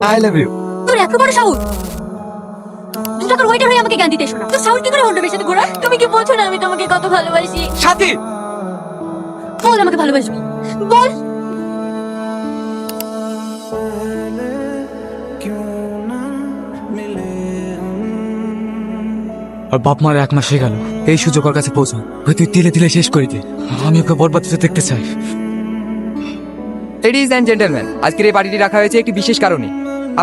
I love you. তোর এত বড় সাহস, 2 টাকার ওয়েটার হয়ে আমাকে জ্ঞান দিতে এসো না। তোর সাহস কি করে হলো সাথে ঘোরা? তুমি কি বলছো না আমি তোমাকে কত ভালোবাসি? সাথী বল আমাকে ভালোবাসবি, বল। আর বাপ মার 1 মাস হয়ে গেল, এই সুযোগ ওর কাছে পৌঁছায় ওই তুই তিলে তিলে শেষ করে দে। আমি ওকে বরবাদ হতে দেখতে চাই। লেডিজ অ্যান্ড জেন্টলম্যান, আজকের এই পার্টিটি রাখা হয়েছে একটি বিশেষ কারণে।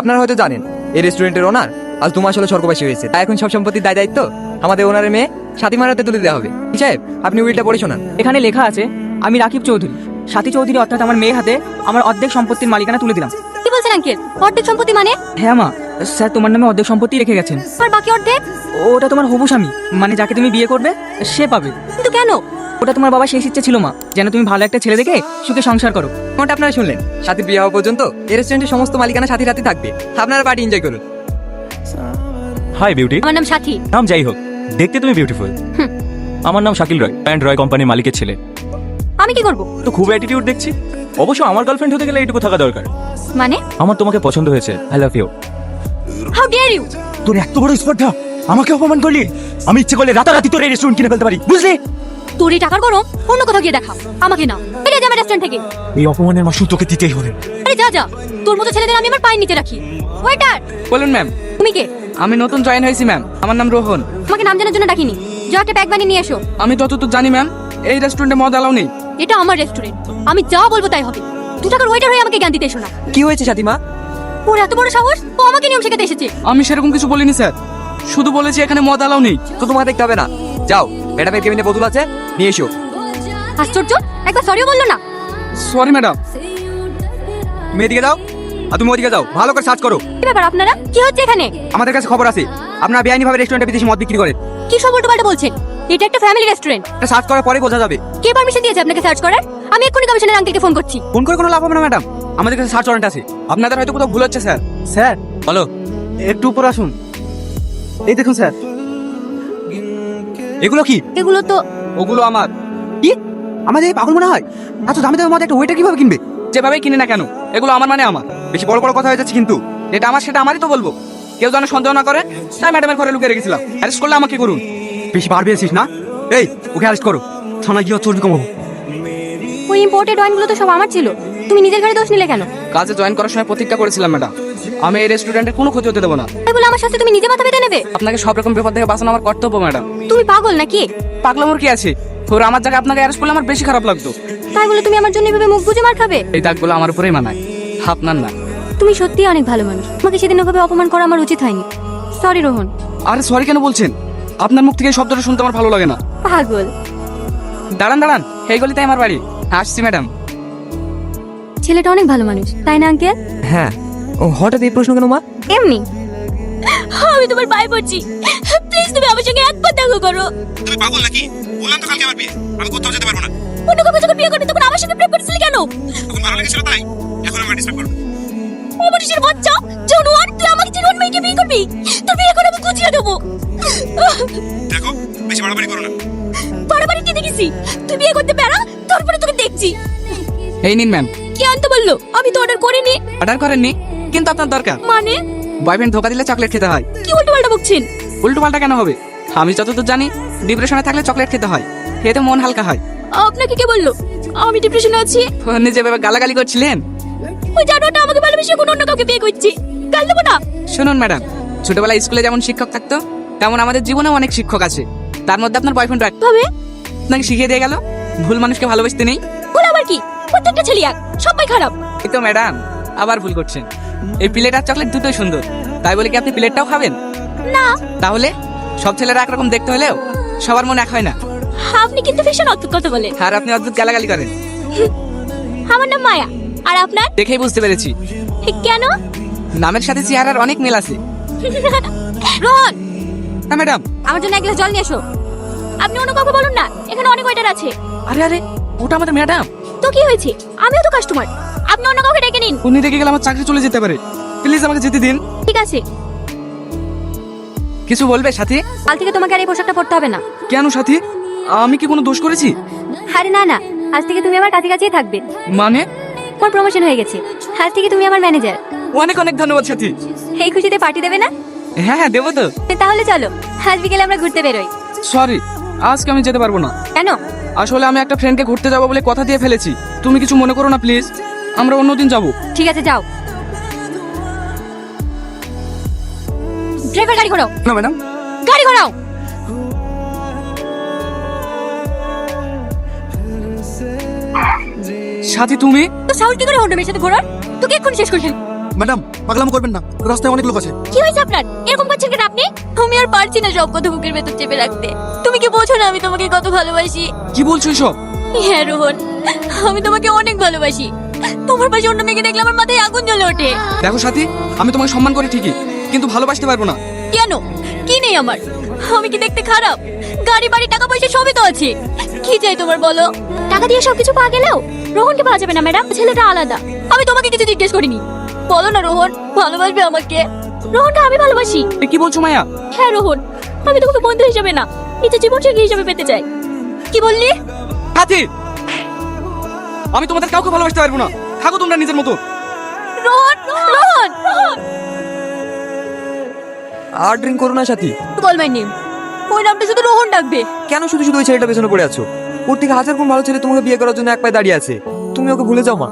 আপনারা হয়তো জানেন এই রেস্টুরেন্টের ওনার আজ 2 মাস হলো স্বর্গবাসী হয়েছে, তাই এখন সব সম্পত্তির দায়িত্ব আমাদের ওনারের মেয়ে সাথী মারাতে তুলে দেওয়া হবে। সাহেব, আপনি উইলটা পড়ে শোনান। এখানে লেখা আছে, আমি রাকিব চৌধুরী সাথী চৌধুরী অর্থাৎ আমার মেয়ের হাতে আমার অর্ধেক সম্পত্তির মালিকানা তুলে দিলাম। কি বলছেন আঙ্কেল? অর্ধেক সম্পত্তি মানে? হ্যাঁ মা, স্যার তোমার নামে অর্ধেক সম্পত্তি রেখে গেছেন। আর বাকি অর্ধেক? ওটা তোমার হবু স্বামী, মানে যাকে তুমি বিয়ে করবে সে পাবে। কিন্তু কেন? ওটা তোমার বাবা শেষ ইচ্ছে ছিল মা, যেন তুমি ভালো একটা ছেলে দেখে সুখে সংসার করো। কোনটা আপনারা শুনলেন? সাথীর বিয়ে হওয়া পর্যন্ত এই রেস্টুরেন্টের সমস্ত মালিকানা সাথীর হাতে থাকবে। আপনারা পার্টি এনজয় করুন। Hi beauty. আমার নাম সাথী। নাম যাই হোক, দেখতে তুমি বিউটিফুল। আমার নাম শাকিল রয়, প্যান্ট রয় কোম্পানির মালিকের ছেলে। আমি কি করব? তো খুব অ্যাটিটিউড দেখছি। অবশ্য আমার গার্লফ্রেন্ড হতে গেলে এইটুকু থাকা দরকার। মানে? আমার তোমাকে পছন্দ হয়েছে, I love you. How dear you! তোর এত বড় স্পর্ধা, আমাকে অপমান করলি। আমি ইচ্ছে করলে রাতারাতি তোর এই রেস্টুরেন্ট কিনে ফেলতে পারি, বুঝলি? তোর এই টাকার গরম অন্য কোথাও গিয়ে দেখা, আমাকে না। বেরিয়ে যা আমার রেস্টুরেন্ট থেকে। এই অপমানের মাসুল তোকে দিতেই হবে। আরে যা যা, তোর মতো ছেলেদের আমি আমার পায়ের নিচে রাখি। ওয়েটার! বলুন ম্যাম। তুমি কে? আমি নতুন জয়েন হয়েছি ম্যাম, আমার নাম রোহন। তোমাকে নাম জানার জন্য ডাকিনি। যা একটা ব্যাগ বানিয়ে নিয়ে এসো। আমি যতদূর জানি ম্যাম, এই রেস্টুরেন্টে মদ অ্যালাউ নেই। এটা আমার রেস্টুরেন্ট, আমি যা বলবো তাই হবে। 2 টাকার ওয়েটার হয়ে আমাকে জ্ঞান দিতে এসো না। কি হয়েছে সাথীমা? ওর এত বড় সাহস, ও আমাকে নিয়ম শেখাতে এসেছে। আমি সেরকম কিছু বলিনি স্যার, শুধু বলেছি এখানে মদ অ্যালাউ নেই। তো তোমাকে দেখতে হবে না, যাও ম্যাডামের কেবিনে বোতল আছে, নিয়ে এসো। আশ্চর্য, একবার সরিও বললো না। Sorry madam. তুমি এদিকে যাও, আর তুমি ওদিকে যাও, ভালো করে সার্চ করো। কি ব্যাপার আপনারা? কি হচ্ছে এখানে? আমাদের কাছে খবর আছে আপনারা বেআইনিভাবে রেস্টুরেন্টে বিদেশি মদ বিক্রি করেন। কি সব উল্টোপাল্টা বলছেন? এটা একটা ফ্যামিলি রেস্টুরেন্ট। এটা সার্চ করার পরে বোঝা যাবে। কে পারমিশন দিয়েছে আপনাকে সার্চ করার? আমি এক্ষুনি কমিশনার আঙ্কেলকে ফোন করছি। ফোন করে কোনো লাভ হবে না ম্যাডাম, আমাদের কাছে সার্চ ওয়ারেন্ট আছে। আপনাদের হয়তো কোথাও ভুল হচ্ছে স্যার। স্যার বলো। একটু উপর আসুন, এই দেখুন স্যার। এগুলো কি? এগুলো তো ওগুলো আমার। কি আমাদের পাগল মনে হয়? এত দামি দামি মদ একটা ওয়েটার কিভাবে কিনবে? যেভাবে কিনে না কেন, এগুলো আমার মানে আমার। বেশি বড় বড় কথা হয়ে যাচ্ছে কিন্তু। যেটা আমার সেটা আমারই তো বলবো, কেউ যেন সন্দেহ না করে। তাই ম্যাডামের ঘরে লুকিয়ে রেখেছিলাম, অ্যারেস্ট করলে আমাকে করুন। বেশি বার পেয়েছিস না? এই ওকে অ্যারেস্ট করো, থানায় গিয়ে চর্বি কমাবো। ওই ইম্পোর্টেড ওয়াইনগুলো তো সব আমার ছিল, তুমি নিজের ঘরে দোষ নিলে কেন? কাজে জয়েন করার সময় প্রতিজ্ঞা করেছিলাম ম্যাডাম, আমি এই রেস্টুরেন্টের কোনো ক্ষতি হতে দেবো না। তাই বলে আমার সাথে তুমি নিজে মাথা পেতে নেবে? আপনাকে সব রকম বিপদ থেকে বাঁচানো আমার কর্তব্য ম্যাডাম। তুমি পাগল নাকি? পাগলামোর কি আছে? ওরা আমার জায়গায় আপনাকে অ্যারেস্ট করলে আমার বেশি খারাপ লাগতো। তাই বলে তুমি আমার জন্য এভাবে মুখ বুজে মার খাবে? এই দাগগুলো আমার উপরেই মানায়, আপনার না। তুমি সত্যিই অনেক ভালো মানুষ, তোমাকে সেদিন ওভাবে অপমান করা আমার উচিত হয়নি। সরি রোহন। আরে সরি কেন বলছেন? আপনার মুখ থেকে এই শব্দটা শুনতে আমার ভালো লাগে না। পাগল। দাঁড়ান দাঁড়ান, এই গলিতে আমার বাড়ি। আসছি ম্যাডাম। ছেলেটা অনেক ভালো মানুষ, তাই না আঙ্কেল? হ্যাঁ, ও হঠাৎ এই প্রশ্ন কেন মা? এমনি। আমি তোমার পায়ে পড়ছি, প্লিজ তুমি আমার সঙ্গে একবার দেখা করো। তুমি পাগল নাকি? বললাম তো কালকে আমার বিয়ে, আমি কোথাও যেতে পারবো না। অন্য কাউকে যখন বিয়ে করতে তখন আমার সঙ্গে প্রেম করছিলি কেন? তখন ভালো লেগেছিল তাই, এখন আমার ডিস্টার্ব করো। অমনীষের বাচ্চা জানোয়ার, তুই আমাকে জীবন মেয়েকে বিয়ে করবি? তোর বিয়ে করে আমি গুছিয়ে দেবো। দেখো বেশি বাড়াবাড়ি করো না। বাড়াবাড়ি কি দেখেছি? তুই বিয়ে করতে বেড়া, তারপরে তোকে দেখছি। এই নিন ম্যাম। কি আনতে বললো? আমি তো অর্ডার করিনি। অর্ডার করেননি, কিন্তু আপনার দরকার। মানে? বয়ফ্রেন্ড ধোকা দিলে চকলেট খেতে হয়। কি উল্টো পাল্টা বকছেন? উল্টো পাল্টা কেন হবে? আমি যতদূর জানি ডিপ্রেশনে থাকলে চকলেট খেতে হয়, খেতে মন হালকা হয়। আপনাকে কে বললো আমি ডিপ্রেশনে আছি? নিজে ভেবে গালাগালি করছিলেন। ওই জানোয়ারটা আমাকে ভালোবেসে এখন অন্য কাউকে বিয়ে করছি, গাল দেবো না। শুনুন ম্যাডাম, ছোটবেলায় স্কুলে যেমন শিক্ষক থাকতো, তেমন আমাদের জীবনেও অনেক শিক্ষক আছে। তার মধ্যে আপনার বয়ফ্রেন্ড তবে আপনাকে শিখিয়ে দিয়ে গেল ভুল মানুষকে ভালোবাসতে নেই। ভুল আবার কি? প্রত্যেকটা ছেলে এক, সবাই খারাপ। এই তো ম্যাডাম আবার ভুল করছেন। এই প্লেট আর চকলেট দুটোই সুন্দর, তাই বলে কি আপনি প্লেটটাও খাবেন? না। তাহলে সব ছেলেরা একরকম দেখতে হলেও সবার মন এক হয় না। আপনি কিন্তু ভীষণ অদ্ভুত কথা বলে। আর আপনি অদ্ভুত গালাগালি করেন। আমার নাম মায়া, আর আপনার? দেখেই বুঝতে পেরেছি, কেন? নামের সাথে চেহারার অনেক মিল আছে। রোহন, না ম্যাডাম। আমার জন্য এক গ্লাস জল নিয়ে এসো। আপনি অন্য কাউকে বলুন না, এখানে অনেক ওয়েটার আছে। আরে আরে, ওটা আমাদের ম্যাডাম। তো কি হয়েছে? আমিও তো কাস্টমার, আপনি অন্য কাউকে ডেকে নিন। উনি রেখে গেলে আমার চাকরি চলে যেতে পারে, প্লিজ আমাকে যেতে দিন। ঠিক আছে। কিছু বলবে সাথী? কাল থেকে তোমাকে আর এই পোশাকটা পরতে হবে না। কেন সাথী, আমি কি কোনো দোষ করেছি? আরে না না, আজ থেকে তুমি আমার কাছে কাছেই থাকবে। মানে? তোমার প্রমোশন হয়ে গেছে, আজ থেকে তুমি আমার ম্যানেজার। অনেক অনেক ধন্যবাদ সাথী। এই খুশিতে পার্টি দেবে না? হ্যাঁ হ্যাঁ দেবো তো। তাহলে চলো আজ বিকেলে আমরা ঘুরতে বেরোই। সরি, আজকে আমি যেতে পারবো না। কেন? আসলে আমি একটা ফ্রেন্ডকে ঘুরতে যাবো বলে কথা দিয়ে ফেলেছি। তুমি কিছু মনে করো না প্লিজ, আমরা অন্যদিন যাবো। ঠিক আছে যাও। ড্রাইভার গাড়ি ঘোরাও। না ম্যাডাম। গাড়ি ঘোরাও। সাথী তুমি? তো সাহস কি করে হন্ডা মেয়ের সাথে ঘোরার? তোকে এক্ষুনি শেষ করছেন। ম্যাডাম পাগলামো করবেন না, রাস্তায় অনেক লোক আছে। কি হয়েছে আপনার? এরকম করছেন কেন আপনি? আমি আর পারছি না সব কথা বুকের ভেতর চেপে রাখতে। তুমি কি বোঝো না আমি তোমাকে কত ভালোবাসি? কি বলছো এসব? হ্যাঁ রোহন, আমি তোমাকে অনেক ভালোবাসি। তোমার পাশে অন্য মেয়েকে দেখলে আমার মাথায় আগুন জ্বলে ওঠে। দেখো সাথী, আমি তোমাকে সম্মান করি ঠিকই, কিন্তু ভালোবাসতে পারবো না। কেন? কি নেই আমার? আমি কি দেখতে খারাপ? গাড়ি বাড়ি টাকা পয়সা সবই তো আছে। কি চাই তোমার বলো? টাকা দিয়ে সবকিছু পাওয়া গেলেও রোহনকে পাওয়া যাবে না ম্যাডাম, ছেলেটা আলাদা। আমি তোমাকে কিছু জিজ্ঞেস করিনি। বলো না রোহন, ভালোবাসবে আমাকে? রোহনকে আমি ভালোবাসি। এ কি বলছো মায়া? হ্যাঁ রোহন, আমি তোমাকে বন্ধু হিসেবে না, নিজের জীবন সঙ্গী হিসেবে পেতে চাই। কি বললি? সাথী, আমি তোমাদের কাউকে ভালোবাসতে পারবো না। থাকো তোমরা নিজের মতো। রোহন, রোহন, রোহন। আর ড্রিঙ্ক করো না সাথী। Call my name. ওই নামটা শুধু রোহন ডাকবে। কেন শুধু শুধু ওই ছেলেটা পেছনে পড়ে আছো? ওর থেকে হাজার গুণ ভালো ছেলে তোমাকে বিয়ে করার জন্য এক পায়ে দাঁড়িয়ে আছে। তুমি ওকে ভুলে যাও মা।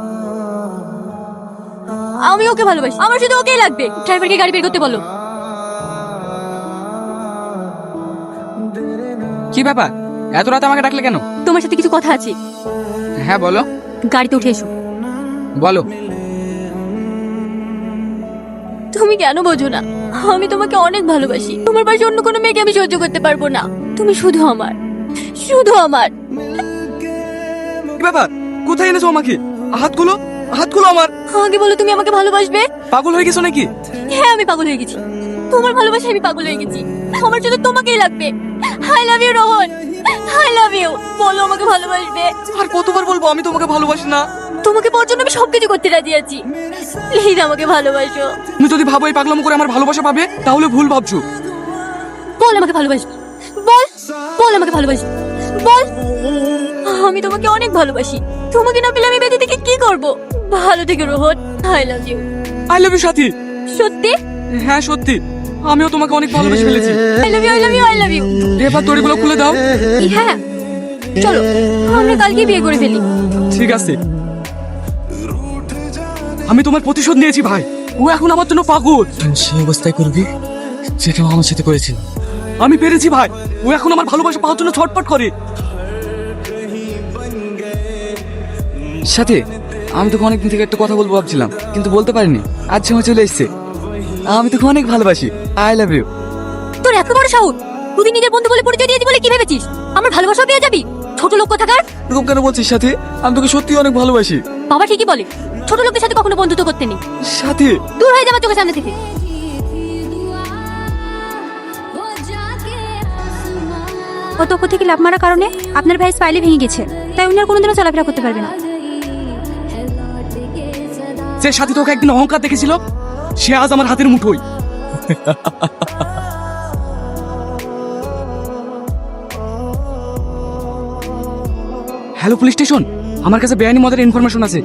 আমি ওকে ভালোবাসি, আমার শুধু ওকেই লাগবে। ড্রাইভারকে গাড়ি বের করতে বলো। কি ব্যাপার, এত রাতে আমাকে ডাকলে কেন? তোমার সাথে কিছু কথা আছে। হ্যাঁ বলো। গাড়িতে উঠে এসো। বলো। তুমি কেন বোঝো না? আমি তোমাকে অনেক ভালোবাসি। তোমার পাশে অন্য কোনো মেয়েকে আমি সহ্য করতে পারবো না। তুমি শুধু আমার, শুধু আমার। কি ব্যাপার, কোথায় এনেছো আমাকে? হাতগুলো, হাতগুলো আমার। আগে বলো তুমি আমাকে ভালোবাসবে? পাগল হয়ে গেছো নাকি? হ্যাঁ আমি পাগল হয়ে গেছি। তোমার ভালোবাসা আমি পাগল হয়ে গেছি। আমার শুধু তোমাকেই লাগবে। I love you Rohan, I love you. বলো আমাকে ভালোবাসবে? আর কতবার বলবো আমি তোমাকে ভালোবাসি না? তোমাকে পাওয়ার জন্য আমি সবকিছু করতে রাজি আছি। প্লিজ আমাকে ভালোবাসো। তুমি যদি ভাবো এই পাগলামো করে আমার ভালোবাসা পাবে, তাহলে ভুল ভাবছো। বল আমাকে ভালোবাসবে। বল, বল আমাকে ভালোবাসবে। বল। আমি তোমাকে অনেক ভালোবাসি। তোমাকে না পেলে আমি বেঁচে থেকে কি করব? ভালো থেকে Rohan, I love you. I love you Sathi. সত্যি? হ্যাঁ সত্যি, আমিও তোমাকে অনেক ভালোবেসে ফেলেছি। I love you, I love you, I love you. এবার দড়িগুলো খুলে দাও। হ্যাঁ চলো আমরা কালকে বিয়ে করে ফেলি। ঠিক আছে, আমি তোমার প্রতিশোধ নিয়েছি ভাই। ও এখন আমার জন্য পাগল। সেই অবস্থায় করবি যেটা ও আমার সাথে করেছিল। আমি পেরেছি ভাই, ও এখন আমার ভালোবাসা পাওয়ার জন্য ছটফট করে। সাথে আমি তোকে অনেকদিন থেকে একটা কথা বলবো ভাবছিলাম, কিন্তু বলতে পারিনি। আজ সময় চলে এসছে। আমি তোকে অনেক ভালোবাসি। I love you. তোর এত বড় সাহস! তুই নিজের বন্ধু বলে পরিচয় দিয়েছি বলে কি ভেবেছিস আমার ভালোবাসা পেয়ে যাবি? ছোট লোক কোথাকার। এরকম কেন বলছিস সাথে? আমি তোকে সত্যি অনেক ভালোবাসি। বাবা ঠিকই বলে, ছোট লোকদের সাথে কখনো বন্ধুত্ব করতে নেই। সাথে দূর হয়ে যাবে চোখের সামনে থেকে। গত অপর থেকে লাভ মারার কারণে আপনার ভাই স্পাইলে ভেঙে গেছে, তাই উনি আর কোনোদিনও চলাফেরা করতে পারবে না। যে সাথে তোকে একদিন অহংকার দেখেছিল, সে আজ আমার হাতের মুঠোই। হ্যালো পুলিশ স্টেশন, আমার কাছে বেআইনি মদের ইনফরমেশন আছে।